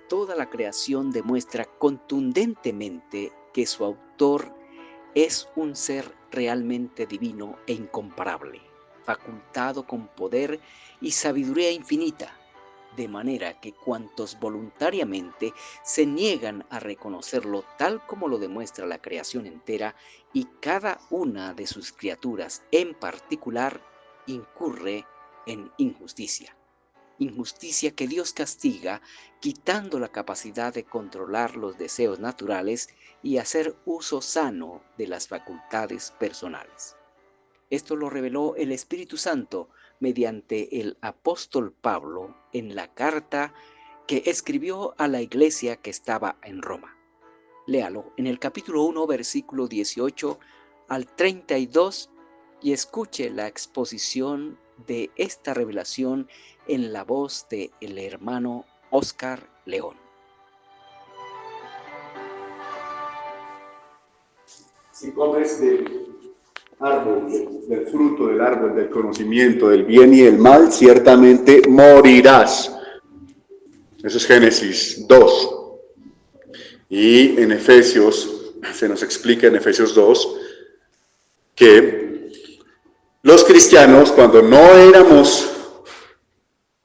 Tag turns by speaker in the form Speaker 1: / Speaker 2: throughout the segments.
Speaker 1: toda la creación demuestra contundentemente que su autor es un ser realmente divino e incomparable, facultado con poder y sabiduría infinita, de manera que cuantos voluntariamente se niegan a reconocerlo tal como lo demuestra la creación entera y cada una de sus criaturas en particular, incurre en injusticia. Injusticia que Dios castiga quitando la capacidad de controlar los deseos naturales y hacer uso sano de las facultades personales. Esto lo reveló el Espíritu Santo mediante el apóstol Pablo en la carta que escribió a la iglesia que estaba en Roma. Léalo en el capítulo 1, versículo 18 al 32 y escuche la exposición de esta revelación en la voz del hermano Oscar León.
Speaker 2: Si comes del árbol, del fruto del árbol, del conocimiento del bien y del mal, ciertamente morirás. Eso es Génesis 2. Y en Efesios, se nos explica en Efesios 2, que los cristianos, cuando no éramos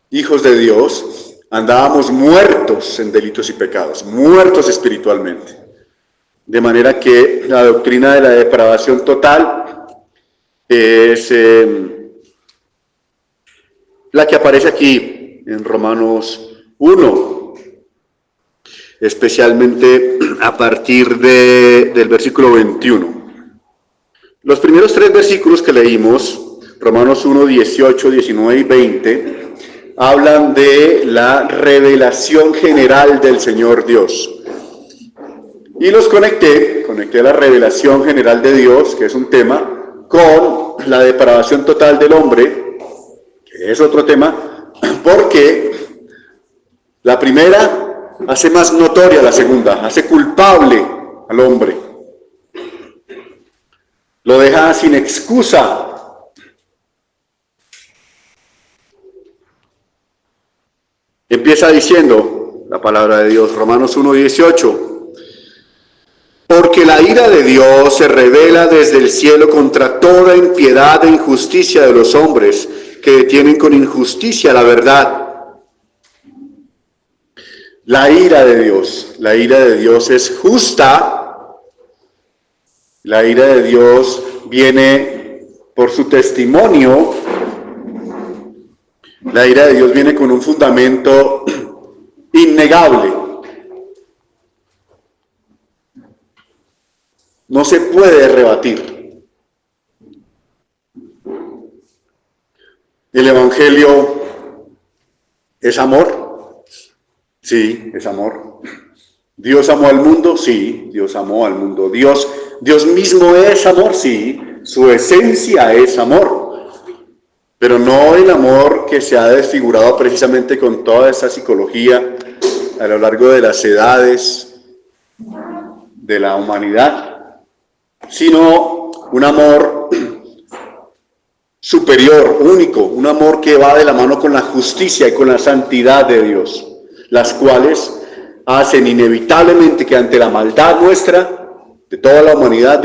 Speaker 2: hijos de Dios, andábamos muertos en delitos y pecados, muertos espiritualmente. De manera que la doctrina de la depravación total es la que aparece aquí en Romanos 1, especialmente a partir del versículo 21. Los primeros 3 versículos que leímos, Romanos 1, 18, 19 y 20, hablan de la revelación general del Señor Dios. Y los conecté la revelación general de Dios, que es un tema, con la depravación total del hombre, que es otro tema, porque la primera hace más notoria la segunda, hace culpable al hombre. Lo deja sin excusa. Empieza diciendo la palabra de Dios, Romanos 1:18. Porque la ira de Dios se revela desde el cielo contra toda impiedad e injusticia de los hombres que detienen con injusticia la verdad. La ira de Dios es justa. La ira de Dios viene por su testimonio. La ira de Dios viene con un fundamento innegable. No se puede rebatir. ¿El Evangelio es amor? Sí, es amor. ¿Dios amó al mundo? Sí, Dios amó al mundo. ¿Dios mismo es amor? Sí, su esencia es amor. Pero no el amor que se ha desfigurado precisamente con toda esa psicología a lo largo de las edades de la humanidad, sino un amor superior, único, un amor que va de la mano con la justicia y con la santidad de Dios, las cuales hacen inevitablemente que ante la maldad nuestra, de toda la humanidad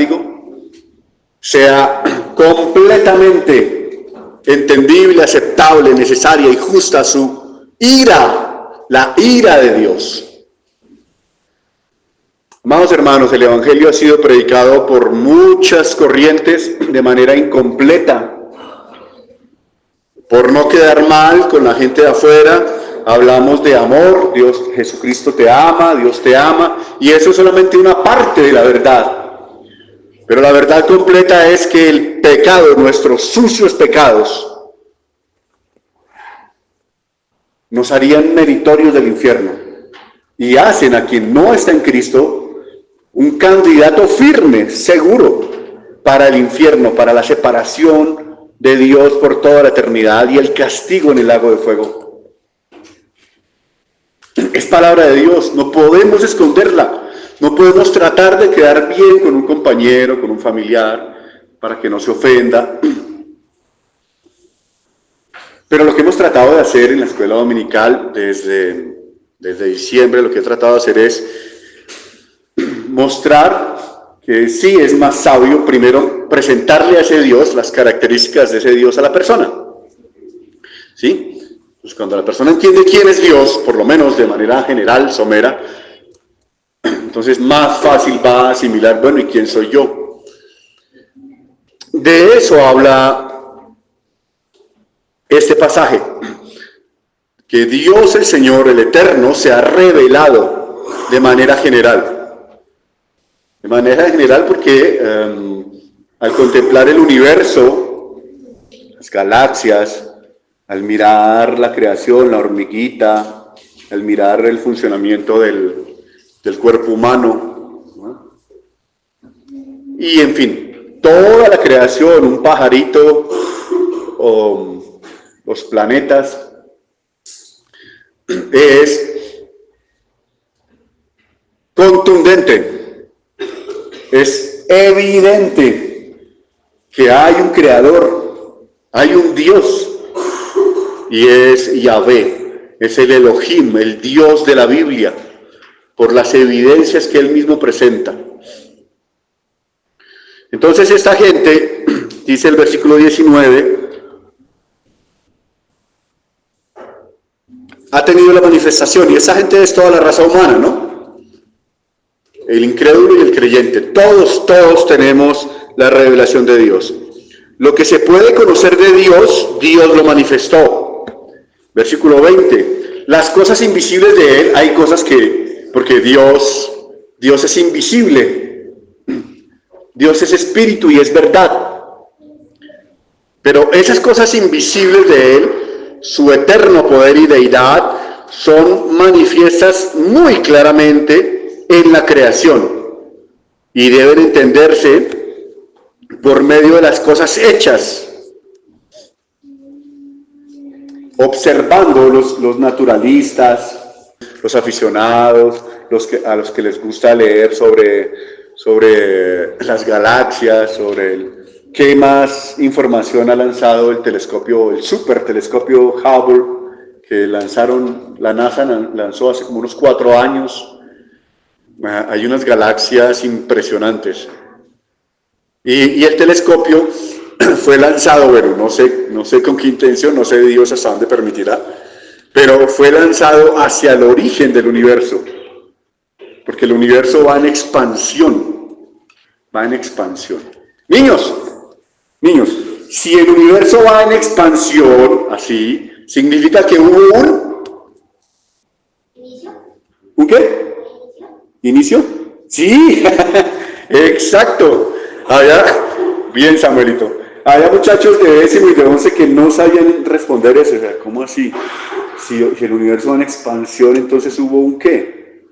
Speaker 2: sea completamente entendible, aceptable, necesaria y justa su ira, la ira de Dios. Amados hermanos, el Evangelio ha sido predicado por muchas corrientes de manera incompleta. Por no quedar mal con la gente de afuera, hablamos de amor, Dios, Jesucristo te ama, y eso es solamente una parte de la verdad. Pero la verdad completa es que el pecado, nuestros sucios pecados, nos harían meritorios del infierno y hacen a quien no está en Cristo un candidato firme, seguro, para el infierno, para la separación de Dios por toda la eternidad y el castigo en el lago de fuego. Es palabra de Dios, no podemos esconderla, no podemos tratar de quedar bien con un compañero, con un familiar, para que no se ofenda. Pero lo que hemos tratado de hacer en la escuela dominical desde Desde diciembre lo que he tratado de hacer es mostrar que sí es más sabio primero presentarle a ese Dios las características de ese Dios a la persona. ¿Sí? Pues cuando la persona entiende quién es Dios, por lo menos de manera general, somera, entonces más fácil va a asimilar, bueno, ¿y quién soy yo? De eso habla este pasaje, que Dios el Señor, el Eterno, se ha revelado de manera general. De manera general porque al contemplar el universo, las galaxias, al mirar la creación, la hormiguita, al mirar el funcionamiento del cuerpo humano, ¿no? Y en fin, toda la creación, un pajarito, o los planetas, es contundente, es evidente que hay un creador, hay un Dios, y es Yahvé, es el Elohim, el Dios de la Biblia, por las evidencias que él mismo presenta. Entonces esta gente, dice el versículo 19, ha tenido la manifestación, y esa gente es toda la raza humana, ¿no? El incrédulo y el creyente, todos tenemos la revelación de Dios. Lo que se puede conocer de Dios, Dios lo manifestó. Versículo 20, las cosas invisibles de Él, hay cosas que, porque Dios es invisible, Dios es espíritu y es verdad, pero esas cosas invisibles de Él, su eterno poder y deidad, son manifiestas muy claramente en la creación y deben entenderse por medio de las cosas hechas. Observando los naturalistas, los aficionados, a los que les gusta leer sobre las galaxias, sobre qué más información ha lanzado el telescopio, el supertelescopio Hubble, que la NASA lanzó hace como unos 4 años. Hay unas galaxias impresionantes. Y el telescopio fue lanzado, bueno, no sé con qué intención, no sé Dios hasta dónde permitirá, pero fue lanzado hacia el origen del universo, porque el universo va en expansión, Niños, si el universo va en expansión, así, significa que hubo ¿un qué? ¿Inicio? Sí, exacto. Bien, Samuelito. Había muchachos de 10º y de 11 que no sabían responder eso. O sea, ¿cómo así? Si el universo va en expansión, entonces hubo ¿un qué?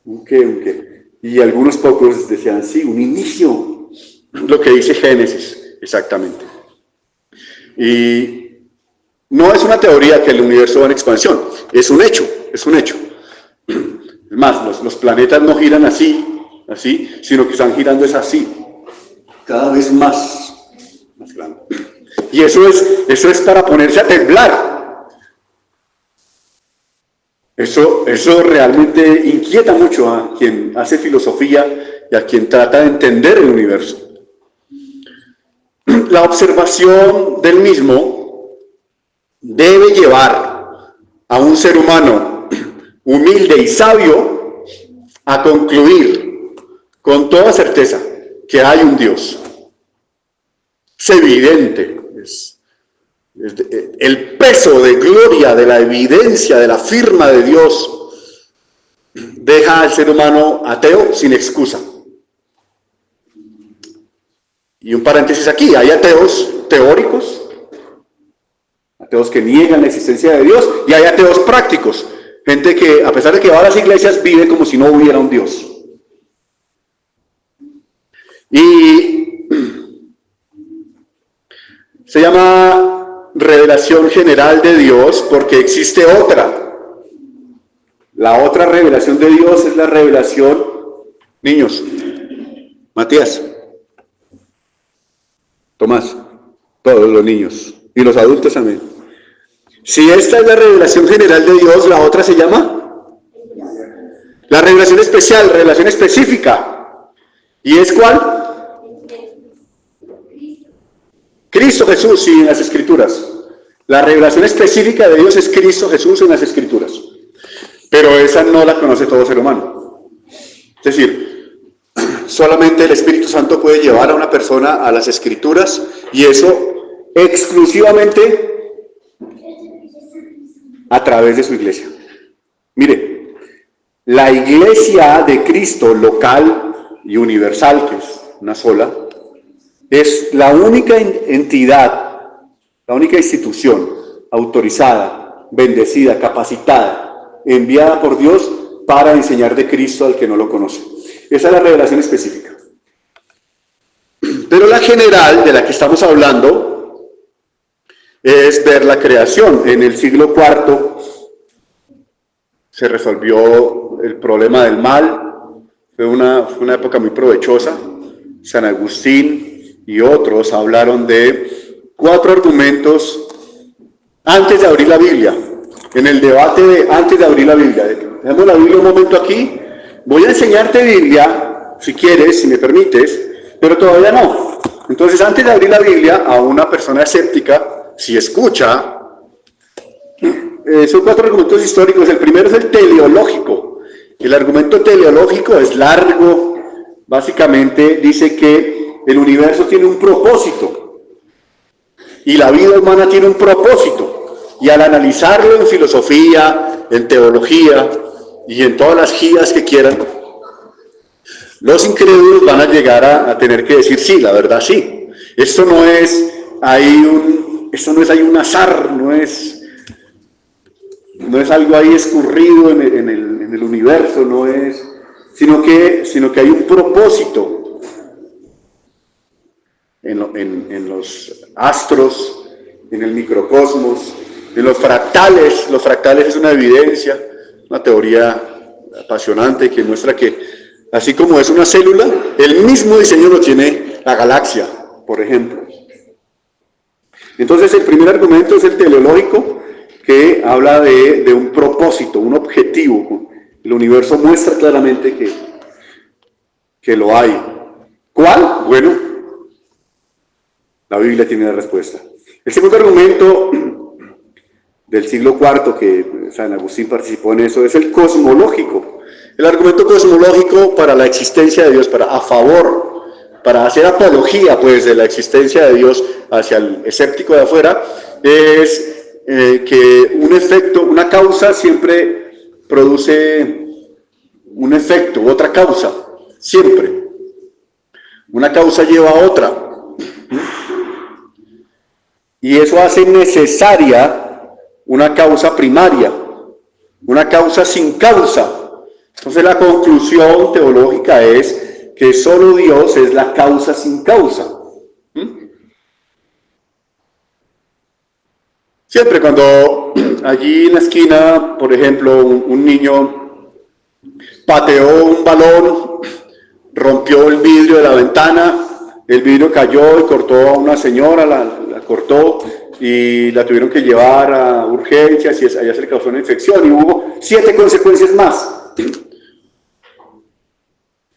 Speaker 2: ¿Un qué? Y algunos pocos decían, sí, un inicio. Lo que dice Génesis, exactamente. Y no es una teoría que el universo va en expansión, es un hecho. Es más, los planetas no giran así, sino que están girando es así, cada vez más grande. Y eso es para ponerse a temblar. Eso realmente inquieta mucho a quien hace filosofía y a quien trata de entender el universo. La observación del mismo debe llevar a un ser humano humilde y sabio a concluir con toda certeza que hay un Dios. Es evidente, el peso de gloria de la evidencia de la firma de Dios deja al ser humano ateo sin excusa. Y un paréntesis aquí, hay ateos teóricos, ateos que niegan la existencia de Dios, y hay ateos prácticos, gente que a pesar de que va a las iglesias vive como si no hubiera un Dios. Y se llama revelación general de Dios porque existe otra. La otra revelación de Dios es la revelación, niños, Matías, Tomás, todos los niños y los adultos también. Si esta es la revelación general de Dios, la otra se llama La revelación especial, revelación específica. ¿Y es cuál? Cristo Jesús, sí, en las Escrituras. La revelación específica de Dios es Cristo Jesús en las Escrituras. Pero esa no la conoce todo ser humano. Es decir, solamente el Espíritu Santo puede llevar a una persona a las Escrituras, y eso exclusivamente a través de su iglesia. Mire, la iglesia de Cristo local y universal, que es una sola, es la única entidad, la única institución autorizada, bendecida, capacitada, enviada por Dios para enseñar de Cristo al que no lo conoce. Esa es la revelación específica. Pero la general, de la que estamos hablando, es ver la creación. En el siglo IV se resolvió el problema del mal. Fue una época muy provechosa. San Agustín y otros hablaron de 4 argumentos antes de abrir la Biblia. En el debate de antes de abrir la Biblia. Dejemos la Biblia un momento aquí. Voy a enseñarte Biblia, si quieres, si me permites, pero todavía no. Entonces, antes de abrir la Biblia, a una persona escéptica, si escucha, son 4 argumentos históricos. El primero es el teleológico. El argumento teleológico es largo. Básicamente dice que el universo tiene un propósito y la vida humana tiene un propósito. Y al analizarlo en filosofía, en teología y en todas las guías que quieran, los incrédulos van a llegar a tener que decir, sí, la verdad sí. Esto no es ahí un azar, no es algo ahí escurrido en el universo, sino que hay un propósito en los astros, en el microcosmos, en los fractales. Los fractales es una evidencia, una teoría apasionante que muestra que así como es una célula, el mismo diseño lo tiene la galaxia, por ejemplo. Entonces el primer argumento es el teleológico, que habla de un propósito, un objetivo. El universo muestra claramente que lo hay. ¿Cuál? Bueno, la Biblia tiene la respuesta. El segundo argumento del siglo IV, que San Agustín participó en eso, es el cosmológico. El argumento cosmológico para la existencia de Dios, para hacer apología pues de la existencia de Dios hacia el escéptico de afuera, es que un efecto, una causa siempre produce un efecto, otra causa, siempre. Una causa lleva a otra. Y eso hace necesaria una causa primaria, una causa sin causa. Entonces la conclusión teológica es que solo Dios es la causa sin causa. Siempre cuando allí en la esquina, por ejemplo, un niño pateó un balón, rompió el vidrio de la ventana, el vidrio cayó y cortó a una señora, la cortó y la tuvieron que llevar a urgencias y allá se le causó una infección y hubo 7 consecuencias más.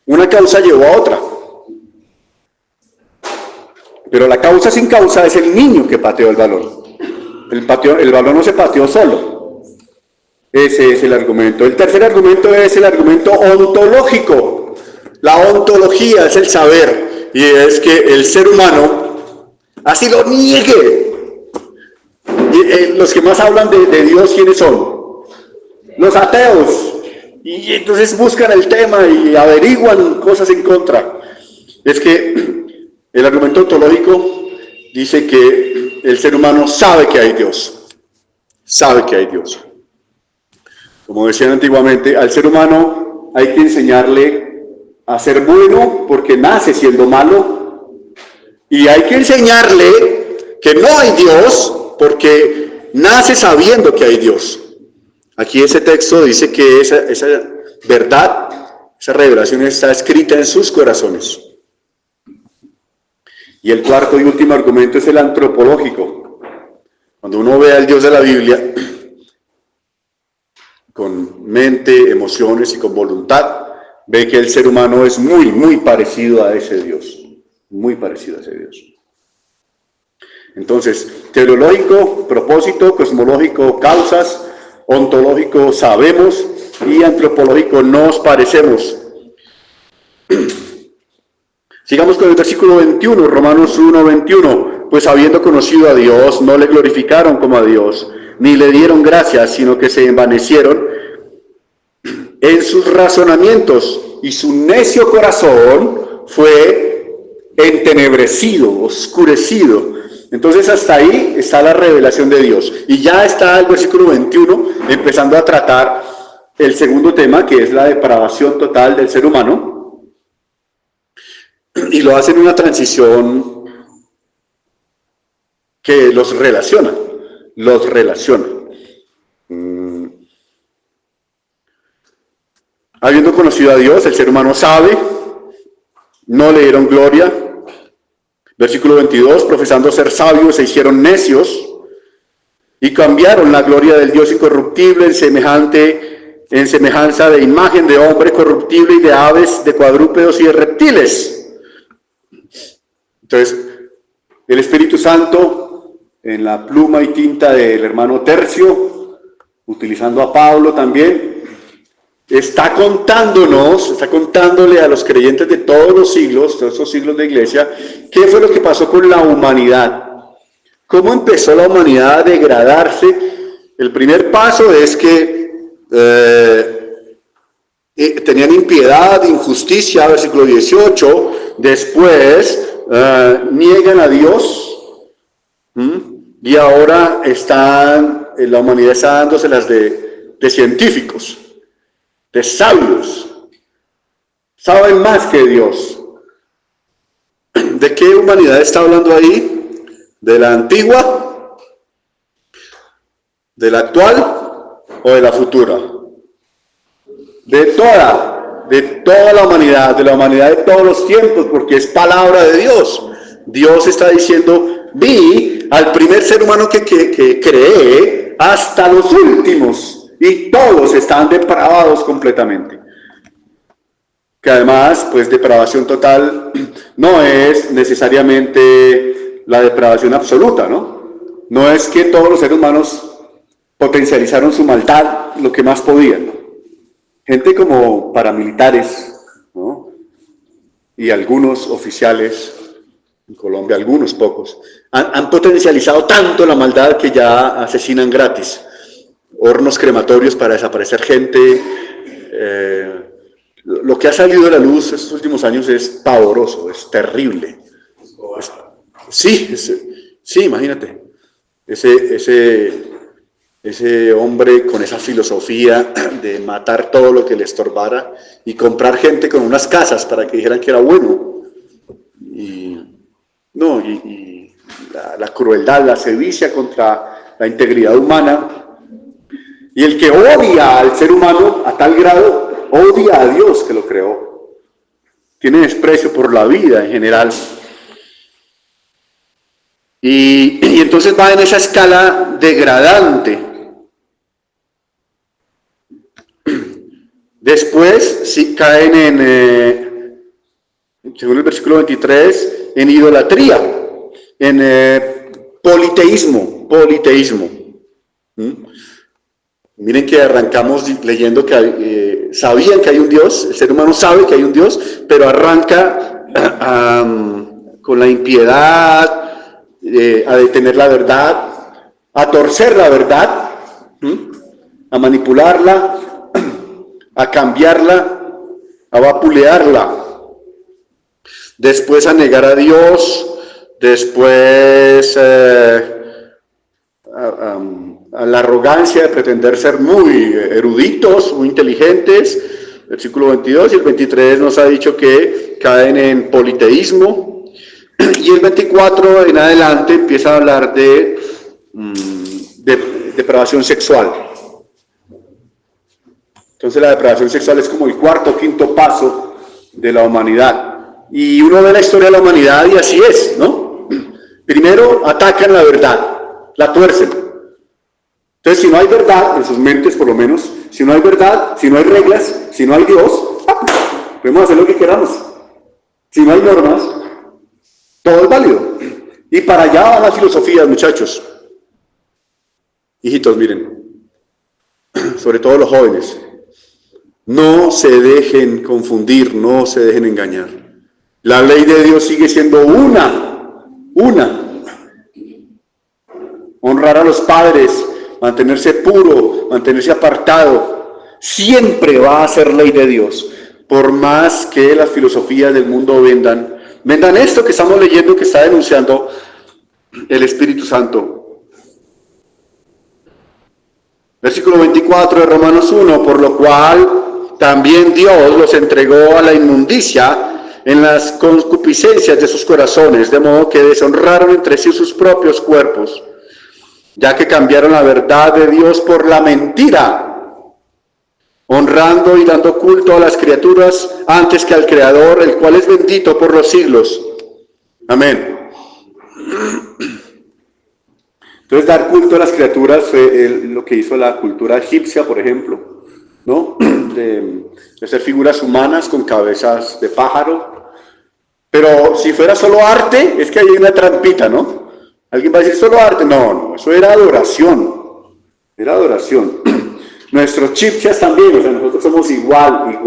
Speaker 2: Una causa llevó a otra. Pero la causa sin causa es el niño que pateó el balón. El balón no se pateó solo. Ese es el argumento. El tercer argumento es el argumento ontológico. La ontología es el saber, y es que el ser humano así lo niegue. Y, los que más hablan de Dios, ¿quiénes son? Los ateos. Y entonces buscan el tema y averiguan cosas en contra. Es que el argumento ontológico dice que el ser humano sabe que hay Dios. Sabe que hay Dios. Como decían antiguamente, al ser humano hay que enseñarle a ser bueno porque nace siendo malo. Y hay que enseñarle que no hay Dios porque nace sabiendo que hay Dios. Aquí ese texto dice que esa verdad, esa revelación está escrita en sus corazones. Y el cuarto y último argumento es el antropológico. Cuando uno ve al Dios de la Biblia con mente, emociones y con voluntad, ve que el ser humano es muy, muy parecido a ese Dios. Muy parecido a ese Dios. Entonces, teleológico, propósito, cosmológico, causas, ontológico, sabemos, y antropológico, nos parecemos. Sigamos con el versículo 21, Romanos 1, 21. Pues habiendo conocido a Dios, no le glorificaron como a Dios, ni le dieron gracias, sino que se envanecieron en sus razonamientos, y su necio corazón fue entenebrecido, oscurecido. Entonces hasta ahí está la revelación de Dios. Y ya está el versículo 21 empezando a tratar el segundo tema, que es la depravación total del ser humano. Y lo hace en una transición que los relaciona. Habiendo conocido a Dios, el ser humano sabe, no le dieron gloria. Versículo 22, profesando ser sabios, se hicieron necios y cambiaron la gloria del Dios incorruptible en semejanza de imagen de hombre corruptible y de aves, de cuadrúpedos y de reptiles. Entonces, el Espíritu Santo, en la pluma y tinta del hermano Tercio, utilizando a Pablo también, está contándole a los creyentes de todos los siglos, todos esos siglos de iglesia, qué fue lo que pasó con la humanidad. ¿Cómo empezó la humanidad a degradarse? El primer paso es que tenían impiedad, injusticia, versículo 18. Después niegan a Dios. Y ahora la humanidad está dándoselas de científicos, de sabios. Saben más que Dios. ¿De qué humanidad está hablando ahí? ¿De la antigua? ¿De la actual? ¿O de la futura? De toda la humanidad, de la humanidad de todos los tiempos, porque es palabra de Dios. Dios está diciendo, vi al primer ser humano que creé hasta los últimos, y todos están depravados completamente. Que además, pues depravación total no es necesariamente la depravación absoluta, ¿no? No es que todos los seres humanos potencializaron su maldad lo que más podían, ¿no? Gente como paramilitares, ¿no? Y algunos oficiales, en Colombia algunos pocos, han potencializado tanto la maldad que ya asesinan gratis. Hornos crematorios para desaparecer gente. Lo que ha salido de la luz estos últimos años es pavoroso, es terrible. Sí, imagínate. Ese hombre con esa filosofía de matar todo lo que le estorbara y comprar gente con unas casas para que dijeran que era bueno. Y la crueldad, la sevicia contra la integridad humana. Y el que odia al ser humano a tal grado, odia a Dios que lo creó. Tiene desprecio por la vida en general. Y entonces va en esa escala degradante. Después sí caen según el versículo 23, en idolatría, en politeísmo. Miren que arrancamos leyendo que sabían que hay un Dios, el ser humano sabe que hay un Dios, pero arranca con la impiedad, a detener la verdad, a torcer la verdad, a manipularla, a cambiarla, a vapulearla. Después a negar a Dios, después a la arrogancia de pretender ser muy eruditos, muy inteligentes. Versículo 22 y el 23 nos ha dicho que caen en politeísmo. Y el 24 en adelante empieza a hablar de depravación sexual. Entonces la depravación sexual es como el cuarto o quinto paso de la humanidad. Y uno ve la historia de la humanidad y así es, ¿no? Primero atacan la verdad, la tuercen. Entonces, si no hay verdad, en sus mentes por lo menos, si no hay verdad, si no hay reglas, si no hay Dios, podemos hacer lo que queramos. Si no hay normas, todo es válido. Y para allá van las filosofías, muchachos. Hijitos, miren, sobre todo los jóvenes, no se dejen confundir, no se dejen engañar. La ley de Dios sigue siendo una. Honrar a los padres, mantenerse puro, mantenerse apartado, siempre va a ser ley de Dios. Por más que las filosofías del mundo vendan esto que estamos leyendo, que está denunciando el Espíritu Santo. Versículo 24 de Romanos 1, por lo cual también Dios los entregó a la inmundicia en las concupiscencias de sus corazones, de modo que deshonraron entre sí sus propios cuerpos, ya que cambiaron la verdad de Dios por la mentira, honrando y dando culto a las criaturas antes que al Creador, el cual es bendito por los siglos. Amén. Entonces, dar culto a las criaturas fue lo que hizo la cultura egipcia, por ejemplo, ¿no? De hacer figuras humanas con cabezas de pájaro. Pero si fuera solo arte, es que hay una trampita, ¿no? Alguien va a decir solo arte. No, eso era adoración. Era adoración. Nuestros chipchas también, o sea, nosotros somos igual.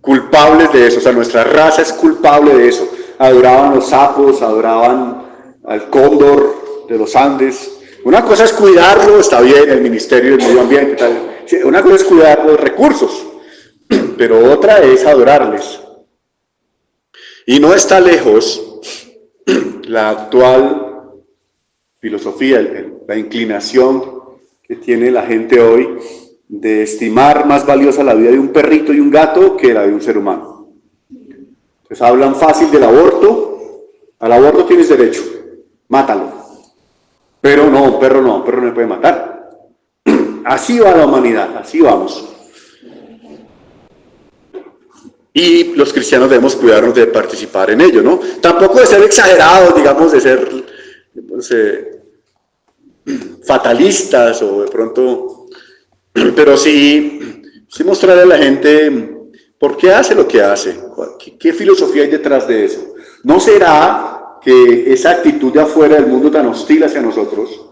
Speaker 2: Culpables de eso, o sea, nuestra raza es culpable de eso. Adoraban los sapos, adoraban al cóndor de los Andes. Una cosa es cuidarlo, está bien, el Ministerio del Medio Ambiente, tal. Una cosa es cuidar los recursos, pero otra es adorarles. Y no está lejos la actual filosofía, la inclinación que tiene la gente hoy de estimar más valiosa la vida de un perrito y un gato que la de un ser humano. Entonces hablan fácil del aborto. Al aborto tienes derecho, mátalo. Pero no, un perro no me puede matar. Así va la humanidad, así vamos. Y los cristianos debemos cuidarnos de participar en ello, ¿no? Tampoco de ser exagerados, digamos, de ser, no sé, fatalistas o de pronto, pero sí mostrarle a la gente por qué hace lo que hace, qué filosofía hay detrás de eso. ¿No será que esa actitud de afuera del mundo tan hostil hacia nosotros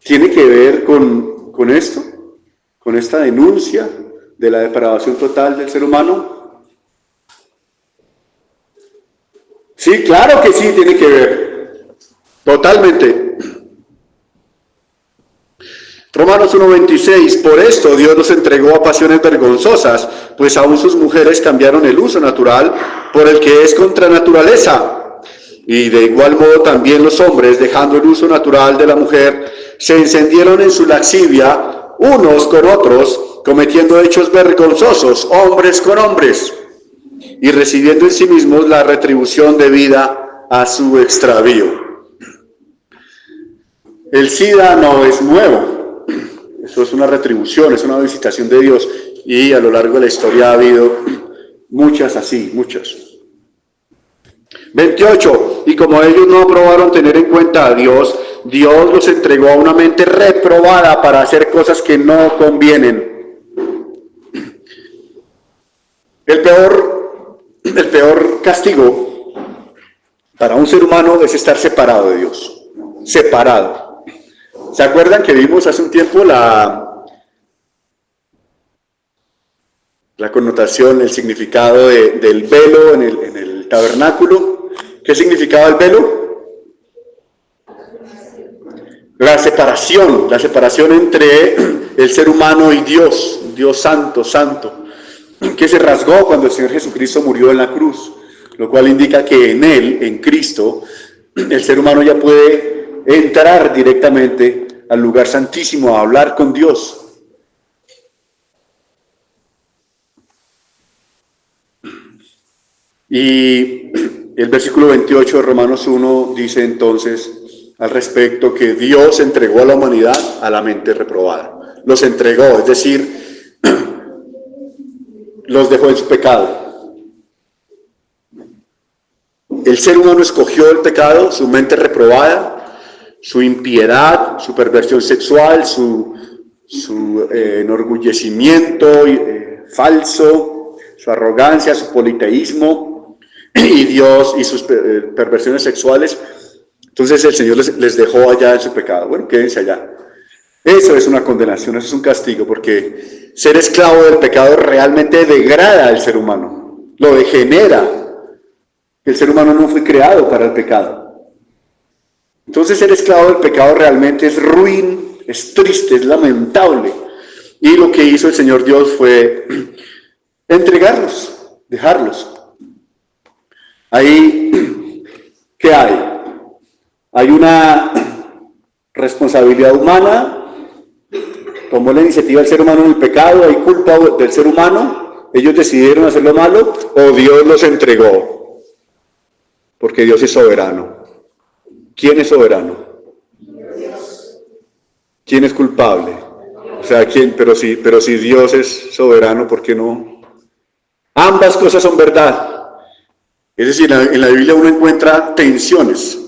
Speaker 2: tiene que ver con esto, con esta denuncia de la depravación total del ser humano? Sí, claro que sí, tiene que ver, totalmente. Romanos 1:26, por esto Dios los entregó a pasiones vergonzosas, pues aún sus mujeres cambiaron el uso natural por el que es contra naturaleza. Y de igual modo también los hombres, dejando el uso natural de la mujer, se encendieron en su lascivia unos con otros, cometiendo hechos vergonzosos, hombres con hombres, y recibiendo en sí mismos la retribución debida a su extravío. El SIDA no es nuevo, eso es una retribución, es una visitación de Dios, y a lo largo de la historia ha habido muchas así, muchas. 28, y como ellos no aprobaron tener en cuenta a Dios, Dios los entregó a una mente reprobada para hacer cosas que no convienen. El peor castigo para un ser humano es estar separado de Dios, separado. ¿Se acuerdan que vimos hace un tiempo la connotación, el significado del velo en el tabernáculo? ¿Qué significaba el velo? La separación entre el ser humano y Dios, Dios santo, que se rasgó cuando el Señor Jesucristo murió en la cruz, lo cual indica que en Él, en Cristo, el ser humano ya puede entrar directamente al lugar santísimo a hablar con Dios. Y el versículo 28 de Romanos 1 dice entonces al respecto que Dios entregó a la humanidad a la mente reprobada. Los entregó, es decir, los dejó en su pecado. El ser humano escogió el pecado, su mente reprobada, su impiedad, su perversión sexual, su enorgullecimiento falso, su arrogancia, su politeísmo y Dios y sus perversiones sexuales. Entonces el Señor les dejó allá en su pecado. Bueno, quédense allá. Eso es una condenación, eso es un castigo, porque ser esclavo del pecado realmente degrada al ser humano, lo degenera. El ser humano no fue creado para el pecado. Entonces ser esclavo del pecado realmente es ruin, es triste, es lamentable. Y lo que hizo el Señor Dios fue entregarlos, dejarlos. Ahí, ¿qué hay? Hay una responsabilidad humana. Tomó la iniciativa del ser humano en el pecado, hay culpa del ser humano, ellos decidieron hacer lo malo, o Dios los entregó, porque Dios es soberano. ¿Quién es soberano? Dios. ¿Quién es culpable? O sea, ¿quién? Pero si Dios es soberano, ¿por qué no? Ambas cosas son verdad. Es decir, en la Biblia uno encuentra tensiones.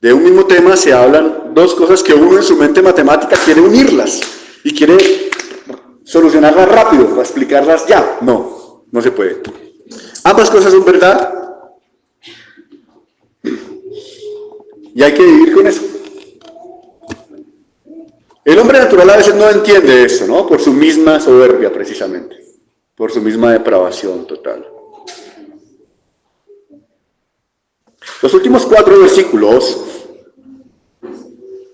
Speaker 2: De un mismo tema se hablan dos cosas que uno en su mente matemática quiere unirlas y quiere solucionarlas rápido, para explicarlas ya. No se puede. Ambas cosas son verdad y hay que vivir con eso. El hombre natural a veces no entiende eso, ¿no? Por su misma soberbia, precisamente, por su misma depravación total. Los últimos 4 versículos,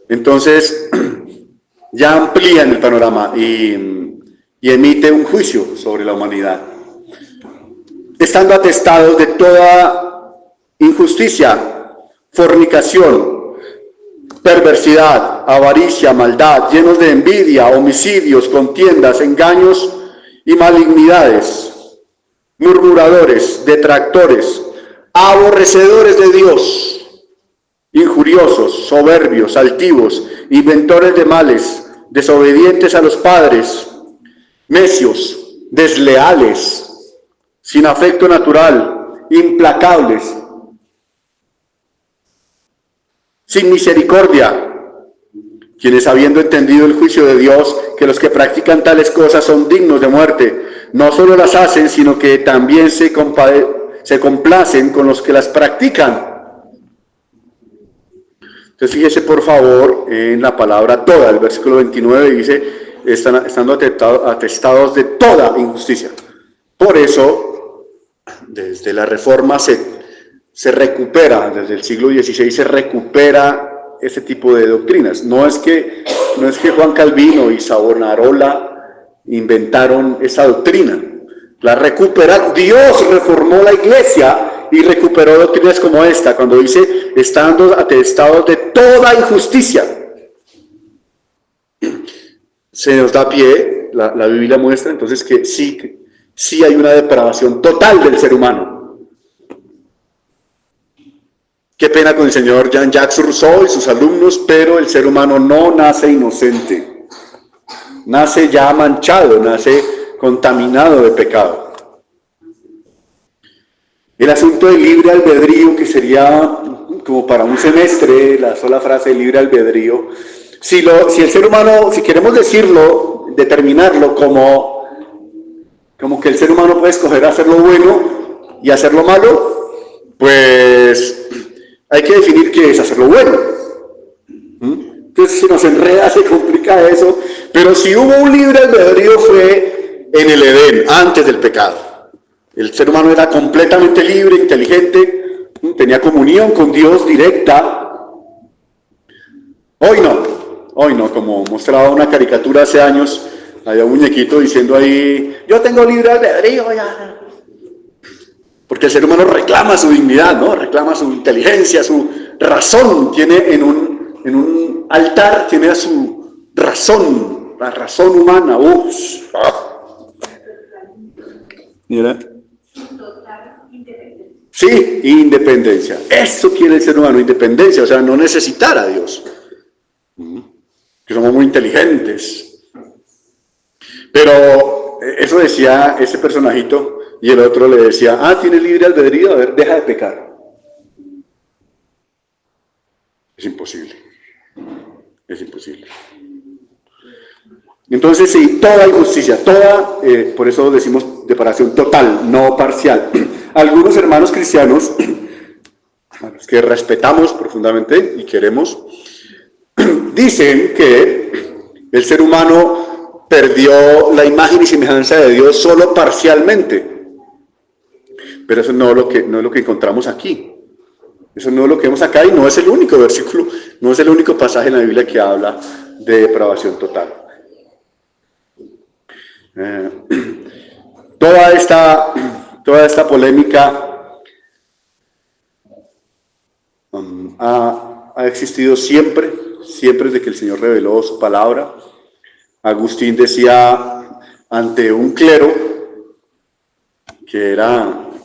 Speaker 2: entonces, ya amplían el panorama y emite un juicio sobre la humanidad. Estando atestados de toda injusticia, fornicación, perversidad, avaricia, maldad, llenos de envidia, homicidios, contiendas, engaños y malignidades, murmuradores, detractores, aborrecedores de Dios, injuriosos, soberbios, altivos, inventores de males, desobedientes a los padres, necios, desleales, sin afecto natural, implacables, sin misericordia, quienes habiendo entendido el juicio de Dios, que los que practican tales cosas son dignos de muerte, no solo las hacen, sino que también se complacen con los que las practican. Entonces fíjese por favor en la palabra toda. El versículo 29 dice, estando atestados de toda injusticia. Por eso, desde la Reforma se recupera, desde el siglo XVI se recupera ese tipo de doctrinas. No es que Juan Calvino y Savonarola inventaron esa doctrina. La recuperaron. Dios reformó la iglesia y recuperó doctrinas como esta, cuando dice, estando atestados de toda injusticia. Se nos da pie, la Biblia muestra entonces que sí hay una depravación total del ser humano. Qué pena con el señor Jean-Jacques Rousseau y sus alumnos, pero el ser humano no nace inocente. Nace ya manchado, nace contaminado de pecado. El asunto del libre albedrío, que sería como para un semestre, la sola frase libre albedrío, si el ser humano, si queremos decirlo, determinarlo como que el ser humano puede escoger hacer lo bueno y hacer lo malo, pues hay que definir qué es hacer lo bueno. Entonces se nos enreda, se complica eso, pero si hubo un libre albedrío fue en el Edén, antes del pecado. El ser humano era completamente libre, inteligente, tenía comunión con Dios directa. Hoy no, como mostraba una caricatura hace años, había un muñequito diciendo ahí, yo tengo libre albedrío ya. Porque el ser humano reclama su dignidad, ¿no? Reclama su inteligencia, su razón. Tiene en un altar, tiene a su razón, la razón humana. ¿Mira? Sí, independencia. Eso quiere el ser humano, independencia, o sea, no necesitar a Dios. Que somos muy inteligentes. Pero eso decía ese personajito, y el otro le decía, tienes libre albedrío, a ver, deja de pecar. Es imposible. Es imposible. Entonces, sí, toda injusticia, por eso decimos separación total, no parcial. Algunos hermanos cristianos, a los que respetamos profundamente y queremos, dicen que el ser humano perdió la imagen y semejanza de Dios solo parcialmente. Pero eso no es lo que encontramos aquí. Eso no es lo que vemos acá y no es el único versículo, no es el único pasaje en la Biblia que habla de depravación total. Toda esta polémica ha existido siempre desde que el Señor reveló su palabra. Agustín decía ante un clero que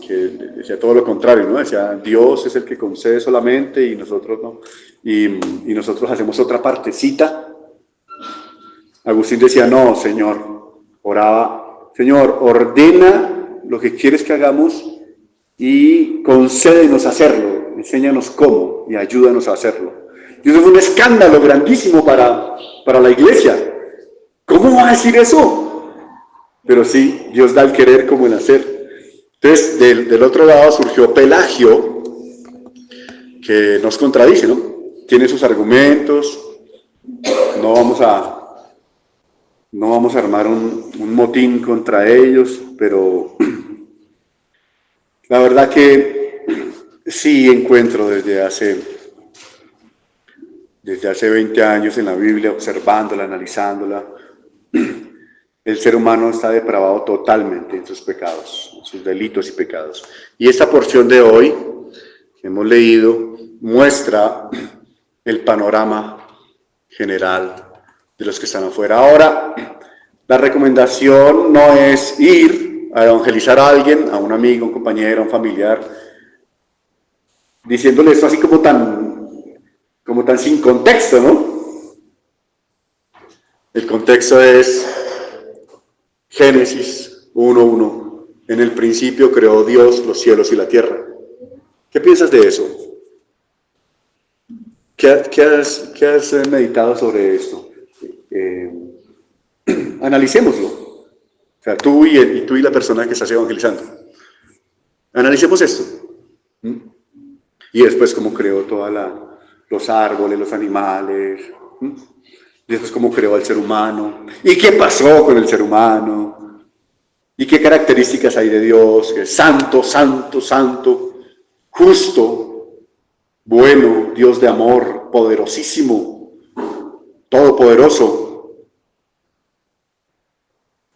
Speaker 2: decía todo lo contrario, ¿no? Decía, Dios es el que concede solamente y nosotros no, y nosotros hacemos otra partecita. Agustín decía, no, Señor, oraba, Señor, ordena lo que quieres que hagamos y concédenos hacerlo, enséñanos cómo y ayúdanos a hacerlo. Y eso fue un escándalo grandísimo para la iglesia. ¿Cómo va a decir eso? Pero sí, Dios da el querer como el hacer. Entonces, del otro lado surgió Pelagio, que nos contradice, ¿no? Tiene sus argumentos, no vamos a armar un motín contra ellos, pero la verdad que sí encuentro desde hace 20 años en la Biblia, observándola, analizándola, el ser humano está depravado totalmente en sus pecados, en sus delitos y pecados. Y esta porción de hoy que hemos leído muestra el panorama general de los que están afuera. Ahora, la recomendación no es ir a evangelizar a alguien, a un amigo, un compañero, a un familiar, diciéndole esto así como tan sin contexto, ¿no? El contexto es Génesis 1:1. En el principio creó Dios los cielos y la tierra. ¿Qué piensas de eso? ¿Qué has meditado sobre esto? Analicémoslo. O sea, tú y la persona que estás evangelizando. Analicemos esto. Y después cómo creó los árboles, los animales. Después cómo creó al ser humano. ¿Y qué pasó con el ser humano? ¿Y qué características hay de Dios? Que es santo, santo, santo, justo, bueno, Dios de amor, poderosísimo, todopoderoso,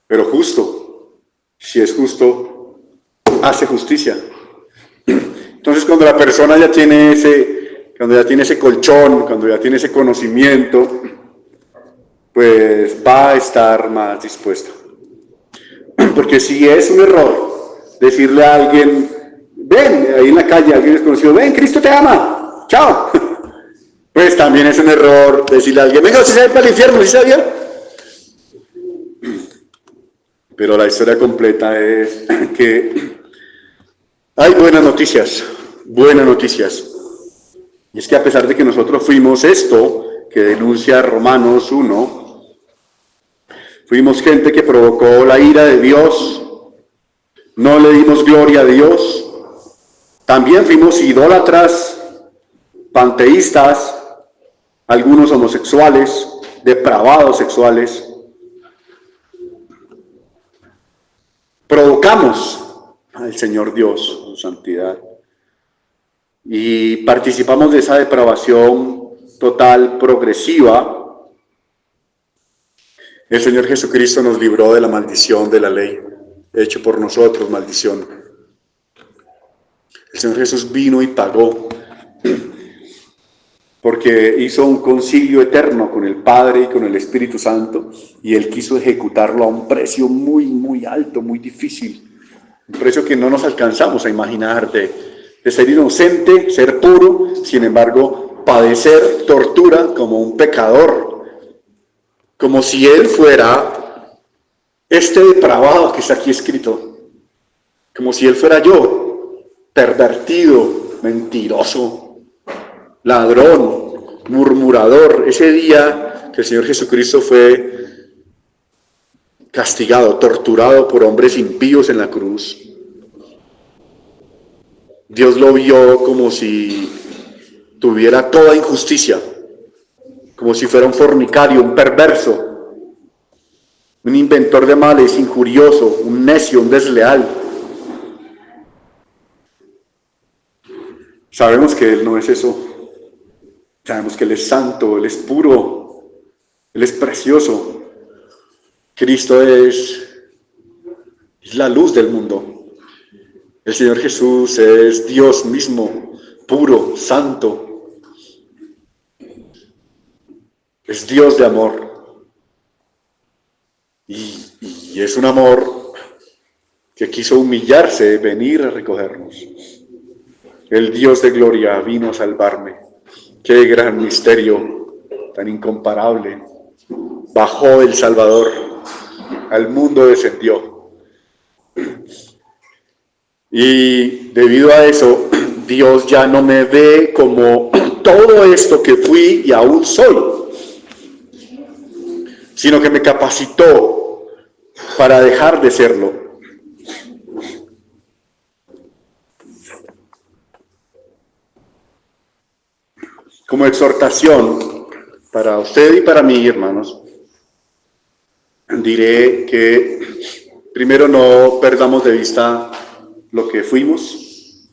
Speaker 2: pero justo. Si es justo, hace justicia. Entonces, cuando la persona ya tiene ese colchón, cuando ya tiene ese conocimiento, pues va a estar más dispuesta. Porque si es un error decirle a alguien, ven, ahí en la calle, alguien desconocido, ven, Cristo te ama, chao. Pues también es un error decirle a alguien, venga, usted se va para el infierno, ¿sí sabía? Pero la historia completa es que hay buenas noticias. Y es que a pesar de que nosotros fuimos esto que denuncia Romanos 1, fuimos gente que provocó la ira de Dios, no le dimos gloria a Dios, también fuimos idólatras, panteístas, algunos homosexuales, depravados sexuales. Provocamos al Señor Dios, su santidad, y participamos de esa depravación total, progresiva. El Señor Jesucristo nos libró de la maldición de la ley, hecho por nosotros maldición. El Señor Jesús vino y pagó, porque hizo un concilio eterno con el Padre y con el Espíritu Santo, y Él quiso ejecutarlo a un precio muy, muy alto, muy difícil. Un precio que no nos alcanzamos a imaginar, de ser inocente, ser puro, sin embargo, padecer tortura como un pecador, como si Él fuera este depravado que está aquí escrito, como si Él fuera yo, pervertido, mentiroso, ladrón, murmurador, ese día que el Señor Jesucristo fue castigado, torturado por hombres impíos en la cruz, Dios lo vio como si tuviera toda injusticia, como si fuera un fornicario, un perverso, un inventor de males, injurioso, un necio, un desleal. Sabemos que Él no es eso. Sabemos que Él es santo, Él es puro, Él es precioso. Cristo es la luz del mundo. El Señor Jesús es Dios mismo, puro, santo. Es Dios de amor. Y es un amor que quiso humillarse, venir a recogernos. El Dios de gloria vino a salvarme. Qué gran misterio, tan incomparable. Bajó el Salvador, al mundo descendió. Y debido a eso, Dios ya no me ve como todo esto que fui y aún soy, sino que me capacitó para dejar de serlo. Como exhortación para usted y para mí, hermanos, diré que primero no perdamos de vista lo que fuimos,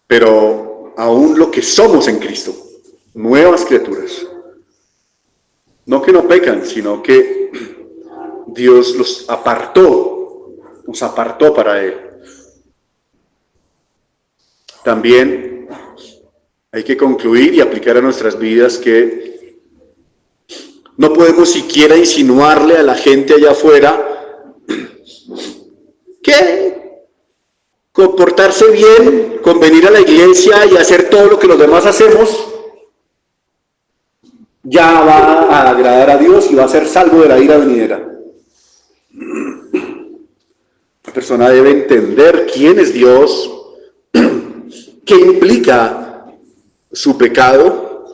Speaker 2: pero aún lo que somos en Cristo, nuevas criaturas. No que no pecan, sino que Dios nos apartó para Él. También hay que concluir y aplicar a nuestras vidas que no podemos siquiera insinuarle a la gente allá afuera que comportarse bien, con venir a la iglesia y hacer todo lo que los demás hacemos, ya va a agradar a Dios y va a ser salvo de la ira venidera. La persona debe entender quién es Dios, qué implica su pecado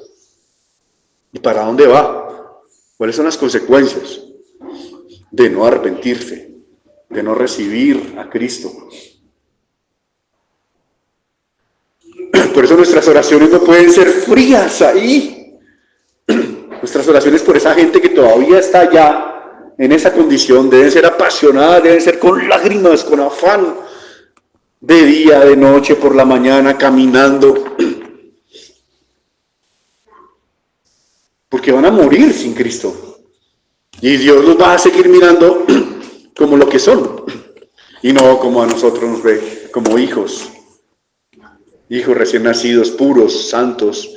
Speaker 2: y para dónde va, cuáles son las consecuencias de no arrepentirse, de no recibir a Cristo. Por eso nuestras oraciones no pueden ser frías ahí. Nuestras oraciones por esa gente que todavía está allá en esa condición deben ser apasionadas, deben ser con lágrimas, con afán, de día, de noche, por la mañana, caminando. Porque van a morir sin Cristo. Y Dios los va a seguir mirando como lo que son. Y no como a nosotros nos ve, como hijos. Hijos recién nacidos, puros, santos,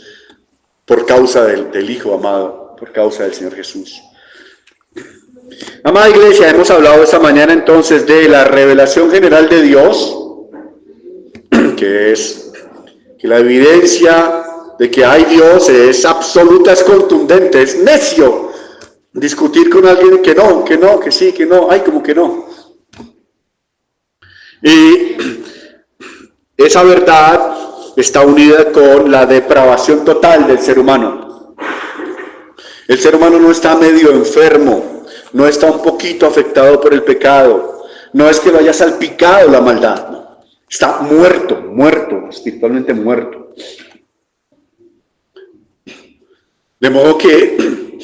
Speaker 2: por causa del Hijo amado, por causa del Señor Jesús. Amada iglesia, hemos hablado esta mañana entonces de la revelación general de Dios, que es que la evidencia de que hay Dios es absoluta, es contundente, es necio discutir con alguien que no, que sí, que no, ay, como que no. Y esa verdad está unida con la depravación total del ser humano. El ser humano no está medio enfermo, no está un poquito afectado por el pecado, no es que lo haya salpicado la maldad, no. Está muerto, espiritualmente muerto. De modo que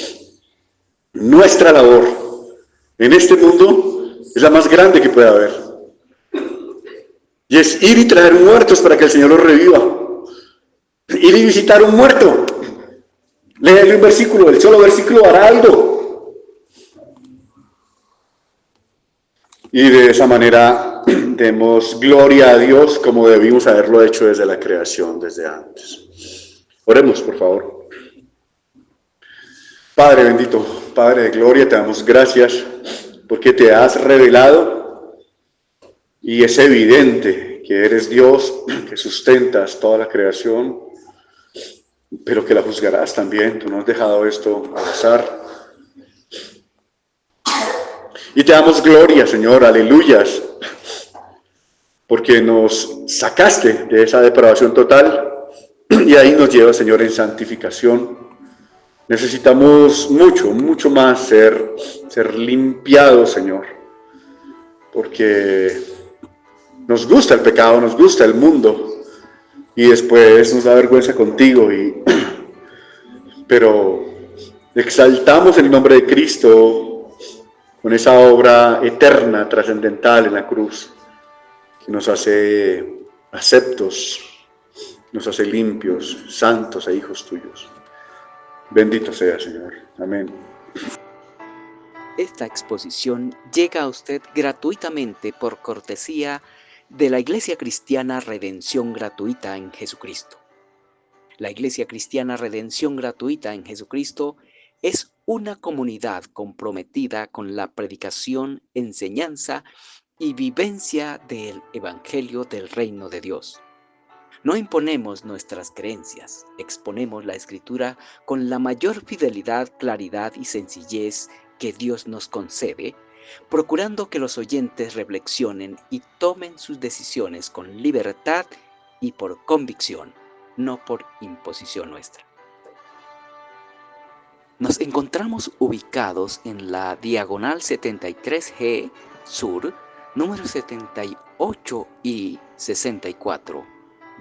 Speaker 2: nuestra labor en este mundo es la más grande que puede haber. Y es ir y traer muertos para que el Señor los reviva. Ir y visitar un muerto. Leerle un versículo, el solo versículo hará algo. Y de esa manera demos gloria a Dios como debimos haberlo hecho desde la creación, desde antes. Oremos, por favor. Padre bendito, Padre de gloria, te damos gracias porque te has revelado y es evidente que eres Dios, que sustentas toda la creación, pero que la juzgarás también. Tú no has dejado esto al azar. Y te damos gloria, Señor, aleluyas, porque nos sacaste de esa depravación total y ahí nos lleva, Señor, en santificación. Necesitamos mucho más ser limpiados, Señor, porque nos gusta el pecado, nos gusta el mundo, y después nos da vergüenza contigo, pero exaltamos el nombre de Cristo con esa obra eterna, trascendental en la cruz, que nos hace aceptos, nos hace limpios, santos e hijos tuyos. Bendito sea, Señor. Amén.
Speaker 1: Esta exposición llega a usted gratuitamente por cortesía de la Iglesia Cristiana Redención Gratuita en Jesucristo. La Iglesia Cristiana Redención Gratuita en Jesucristo es una comunidad comprometida con la predicación, enseñanza y vivencia del Evangelio del Reino de Dios. No imponemos nuestras creencias, exponemos la Escritura con la mayor fidelidad, claridad y sencillez que Dios nos concede, procurando que los oyentes reflexionen y tomen sus decisiones con libertad y por convicción, no por imposición nuestra. Nos encontramos ubicados en la diagonal 73G Sur, número 78 y 64,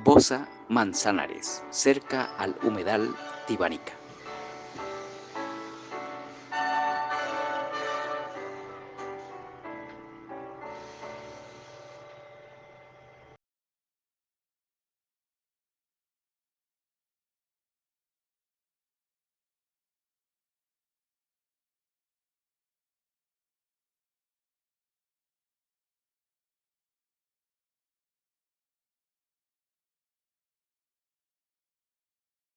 Speaker 1: Bosa, Manzanares, cerca al Humedal Tibanica.